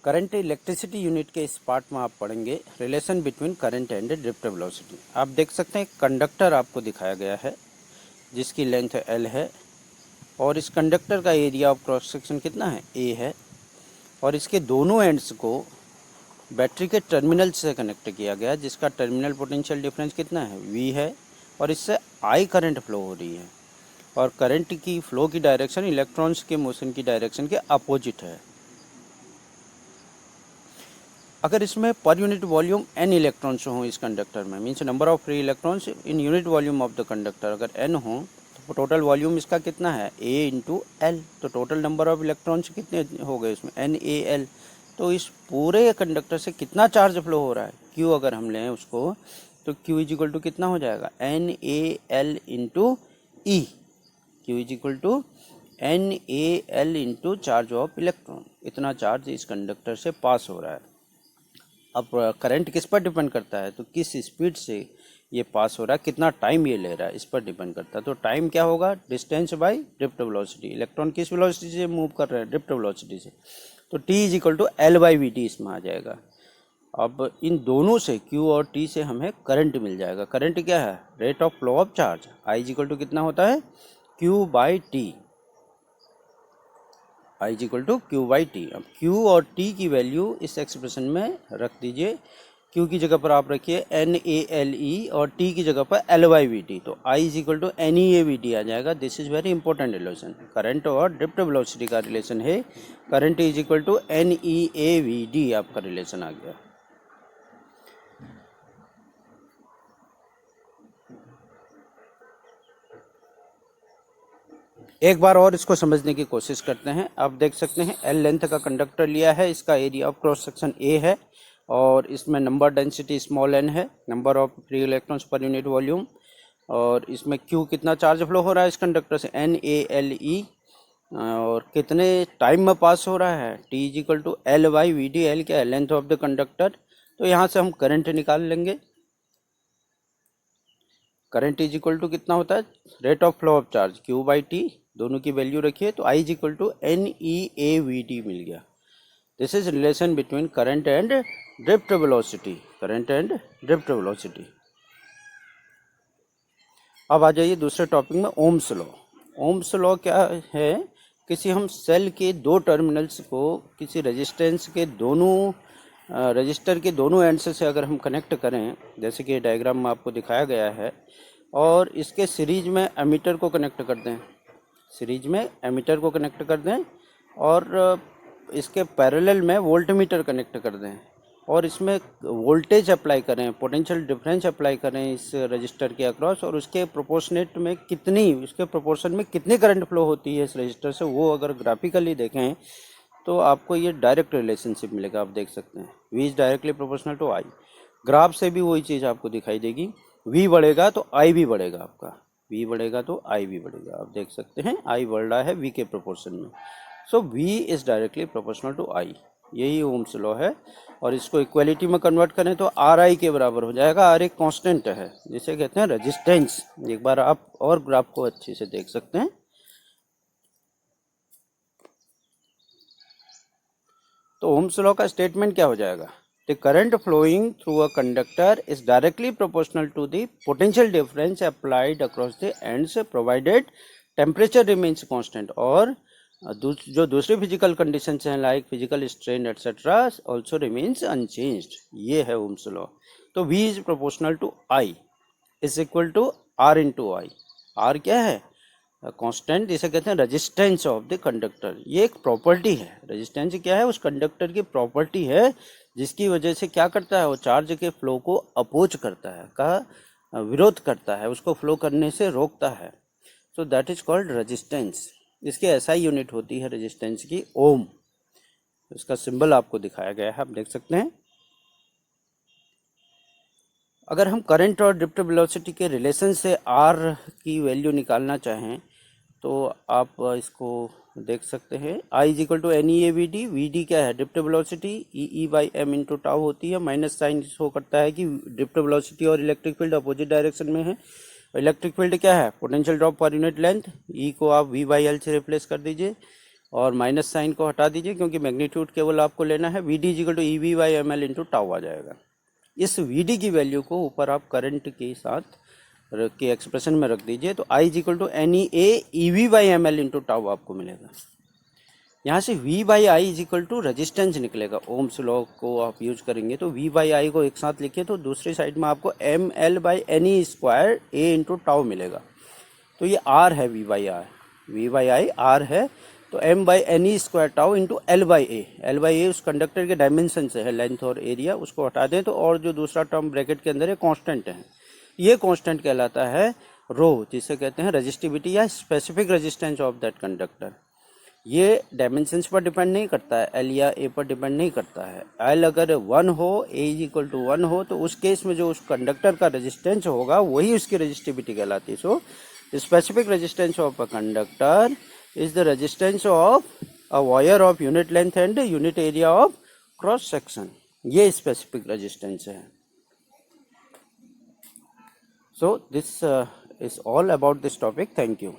Current electricity unit के इस part में आप पढ़ेंगे relation between current and drift velocity. आप देख सकते हैं कंडक्टर आपको दिखाया गया है जिसकी लेंथ L है और इस कंडक्टर का एरिया ऑफ क्रॉस सेक्शन कितना है, A है। और इसके दोनों एंड्स को बैटरी के टर्मिनल से कनेक्ट किया गया जिसका टर्मिनल पोटेंशियल डिफरेंस कितना है, V है। और इससे I करंट फ्लो हो रही है और करंट की फ्लो की डायरेक्शन इलेक्ट्रॉन्स के मोशन की डायरेक्शन के अपोजिट है। अगर इसमें per unit volume n electrons हों इस कंडक्टर में, means number of free electrons in unit volume of the conductor अगर n हो तो टोटल वॉल्यूम इसका कितना है, A इंटू एल। तो टोटल नंबर ऑफ इलेक्ट्रॉन्स कितने हो गए इसमें, NaL। तो इस पूरे कंडक्टर से कितना चार्ज फ्लो हो रहा है, Q अगर हम लें उसको तो Q इज इक्वल टू कितना हो जाएगा, NaL into E। Q is equal to NaL into charge of electron. इतना चार्ज इस कंडक्टर से पास हो रहा है। अब करंट किस पर डिपेंड करता है, तो किस स्पीड से ये पास हो रहा है, कितना टाइम ये ले रहा है, इस पर डिपेंड करता है। तो टाइम क्या होगा, distance by drift velocity. Electron किस वेलोसिटी से मूव कर रहे हैं, ड्रिफ्ट वेलोसिटी से। तो T is equal to L/VT इसमें आ जाएगा। अब इन दोनों से Q और T से हमें करंट मिल जाएगा। करंट क्या है, rate of flow of charge. I is equal to कितना होता है, Q/T। I is equal to Q/T। अब Q और T की वैल्यू इस एक्सप्रेशन में रख दीजिए। Q की जगह पर आप रखिए NaLe और T की जगह पर L/VT। तो I is equal to NeAVT आ जाएगा। This is very important relation. Current और ड्रिफ्ट वेलोसिटी का रिलेशन है। Current is equal to NeAVT आपका रिलेशन आ गया। एक बार और इसको समझने की कोशिश करते हैं। आप देख सकते हैं L लेंथ का कंडक्टर लिया है, इसका area of cross section A है और इसमें नंबर डेंसिटी स्मॉल n है, number of free electrons per unit volume. और इसमें Q कितना चार्ज फ्लो हो रहा है इस कंडक्टर से, NaLe। और कितने टाइम में पास हो रहा है, T is equal to L/VT। L क्या है, लेंथ ऑफ द कंडक्टर। तो यहाँ से हम करंट निकाल लेंगे। करंट इज इक्वल टू कितना होता है, rate of flow of charge, Q/T। दोनों की वैल्यू रखिए तो I is equal to NeAVT मिल गया। This is relation between current and drift velocity. Current and drift velocity. अब आ जाइए दूसरे टॉपिक में, ओम्स लॉ। ओम्स लॉ क्या है, किसी हम सेल के दो टर्मिनल्स को किसी रेजिस्टेंस के दोनों रजिस्टर के दोनों एंड से अगर हम कनेक्ट करें, जैसे कि डायग्राम में आपको दिखाया गया है, और इसके सीरीज में एमीटर को कनेक्ट कर दें, सीरीज में एमीटर को कनेक्ट कर दें और इसके पैरेलल में वोल्टमीटर कनेक्ट कर दें और इसमें वोल्टेज अप्लाई करें, पोटेंशियल डिफरेंस अप्लाई करें इस रजिस्टर के अक्रॉस, और उसके प्रोपोर्शनेट में कितनी, उसके प्रोपोर्शन में कितनी करंट फ्लो होती है इस रजिस्टर से, वो अगर ग्राफिकली देखें तो आपको ये डायरेक्ट रिलेशनशिप मिलेगा। आप देख सकते हैं V is directly proportional to I। Graph से भी वही चीज़ आपको दिखाई देगी, V बढ़ेगा तो I भी बढ़ेगा आपका, V बढ़ेगा तो I भी बढ़ेगा। आप देख सकते हैं I बढ़ रहा है V के प्रोपोर्शन में। So V is directly proportional to I। यही ओम्स लॉ है। और इसको इक्वलिटी में कन्वर्ट करें तो RI के बराबर हो जाएगा। R एक कांस्टेंट है जिसे कहते हैं रेजिस्टेंस। एक बार आप और ग्राफ को अच्छे से देख सकते हैं। तो ओम्स लॉ का स्टेटमेंट क्या हो जाएगा, the current flowing through a conductor is directly proportional to the potential difference applied across the ends provided temperature remains constant. और जो दूसरी फिजिकल कंडीशंस हैं like physical strain etcetera also remains unchanged. ये है Ohm's law. तो V is proportional to I is equal to R into I। R क्या है, constant, जिसे कहते हैं रेजिस्टेंस ऑफ द कंडक्टर। ये एक प्रॉपर्टी है। रेजिस्टेंस क्या है, उस कंडक्टर की प्रॉपर्टी है जिसकी वजह से क्या करता है, वो चार्ज के फ्लो को अपोज करता है, का विरोध करता है, उसको फ्लो करने से रोकता है। So that is called resistance. इसकी SI यूनिट होती है रेजिस्टेंस की, ओम। इसका सिंबल आपको दिखाया गया है, आप देख सकते हैं। अगर हम करंट और ड्रिफ्ट वेलोसिटी के रिलेशन से R की वैल्यू निकालना चाहें तो आप इसको देख सकते हैं। I is equal to NeAVT। VD क्या है, drift velocity, E/m into tau होती है। माइनस साइन शो करता है कि ड्रिफ्ट वेलोसिटी और इलेक्ट्रिक फील्ड अपोजिट डायरेक्शन में है। इलेक्ट्रिक फील्ड क्या है, potential drop per unit length. E को आप V/L से रिप्लेस कर दीजिए और माइनस साइन को हटा दीजिए क्योंकि मैग्नीट्यूड केवल आपको लेना है। V D equal to E V by M L into tau आ जाएगा। इस वी डी की वैल्यू को ऊपर आप करंट के साथ रख के एक्सप्रेशन में रख दीजिए, तो I equal to N E A E V by M L into tau आपको मिलेगा। यहाँ से V by I is equal to resistance निकलेगा। ओम्स लॉ को आप यूज करेंगे तो V बाई आई को एक साथ लिखिए तो दूसरी साइड में आपको M L by N E square A into tau मिलेगा। तो ये R है V बाई आई R है, तो m by N E square tau into L by A उस कंडक्टर के डायमेंशन से है, लेंथ और एरिया, उसको हटा दें तो और जो दूसरा टर्म ब्रैकेट के अंदर है कांस्टेंट है। ये कांस्टेंट कहलाता है रो, जिसे कहते हैं रजिस्टिविटी या specific resistance of that conductor. ये डायमेंशंस पर डिपेंड नहीं करता है, एल या ए पर डिपेंड नहीं करता है। एल अगर 1 हो, ए इज इक्वल टू 1 हो, तो उस केस में जो उस कंडक्टर का रेजिस्टेंस होगा वही उसकी रेजिस्टिविटी कहलाती है। So specific resistance of a conductor is the resistance of a wire of unit length and unit area of cross section. ये स्पेसिफिक रेजिस्टेंस है। So this is all about this topic. Thank you.